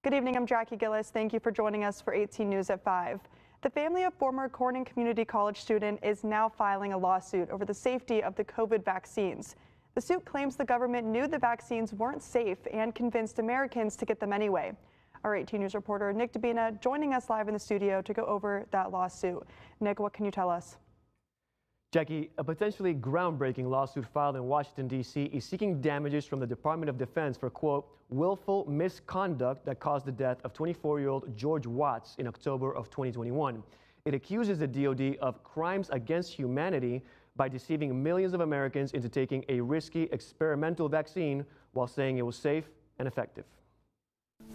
Good evening, I'm Jackie Gillis. Thank you for joining us for 18 News at 5. The family of former Corning Community College student is now filing a lawsuit over the safety of the COVID vaccines. The suit claims the government knew the vaccines weren't safe and convinced Americans to get them anyway. Our 18 News reporter Nick Dabina joining us live in the studio to go over that lawsuit. Nick, what can you tell us? Jackie, a potentially groundbreaking lawsuit filed in Washington, D.C. is seeking damages from the Department of Defense for, quote, willful misconduct that caused the death of 24-year-old George Watts in October of 2021. It accuses the DoD of crimes against humanity by deceiving millions of Americans into taking a risky experimental vaccine while saying it was safe and effective.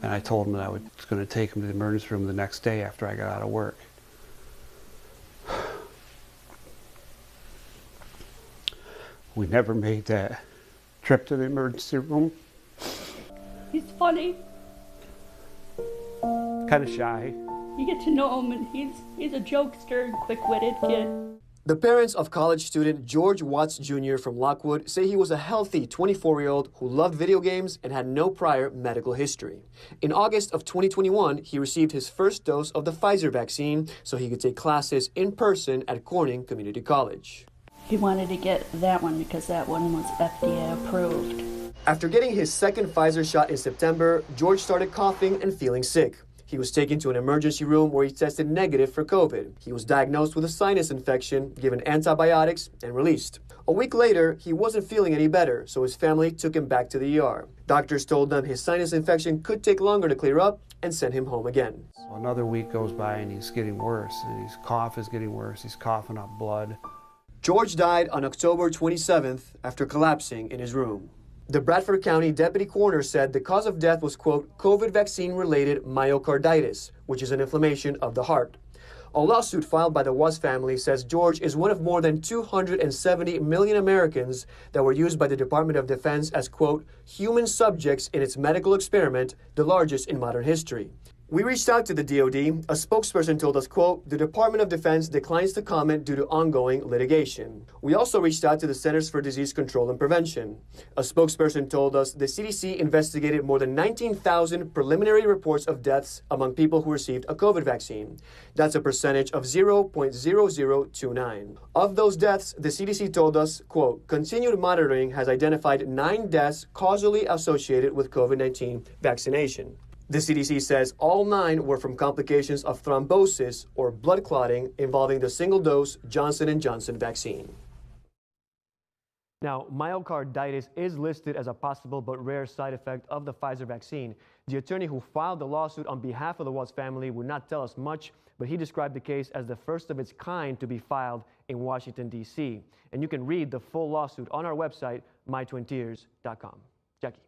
And I told him that I was going to take him to the emergency room the next day after I got out of work. We never made that trip to the emergency room. He's funny. Kind of shy. You get to know him, and he's a jokester and quick-witted kid. The parents of college student George Watts Jr. from Lockwood say he was a healthy 24-year-old who loved video games and had no prior medical history. In August of 2021, he received his first dose of the Pfizer vaccine so he could take classes in person at Corning Community College. He wanted to get that one because that one was FDA approved. After getting his second Pfizer shot in September, George started coughing and feeling sick. He was taken to an emergency room where he tested negative for COVID. He was diagnosed with a sinus infection, given antibiotics, and released. A week later, he wasn't feeling any better, so his family took him back to the ER. Doctors told them his sinus infection could take longer to clear up and sent him home again. So another week goes by and he's getting worse, and his cough is getting worse. He's coughing up blood. George died on October 27th after collapsing in his room. The Bradford County Deputy Coroner said the cause of death was, quote, COVID vaccine-related myocarditis, which is an inflammation of the heart. A lawsuit filed by the Watts family says George is one of more than 270 million Americans that were used by the Department of Defense as, quote, human subjects in its medical experiment, the largest in modern history. We reached out to the DoD. A spokesperson told us, quote, the Department of Defense declines to comment due to ongoing litigation. We also reached out to the Centers for Disease Control and Prevention. A spokesperson told us the CDC investigated more than 19,000 preliminary reports of deaths among people who received a COVID vaccine. That's a percentage of 0.0029. Of those deaths, the CDC told us, quote, continued monitoring has identified 9 deaths causally associated with COVID-19 vaccination. The CDC says all 9 were from complications of thrombosis or blood clotting involving the single-dose Johnson & Johnson vaccine. Now, myocarditis is listed as a possible but rare side effect of the Pfizer vaccine. The attorney who filed the lawsuit on behalf of the Watts family would not tell us much, but he described the case as the first of its kind to be filed in Washington, D.C. And you can read the full lawsuit on our website, mytwintears.com. Jackie.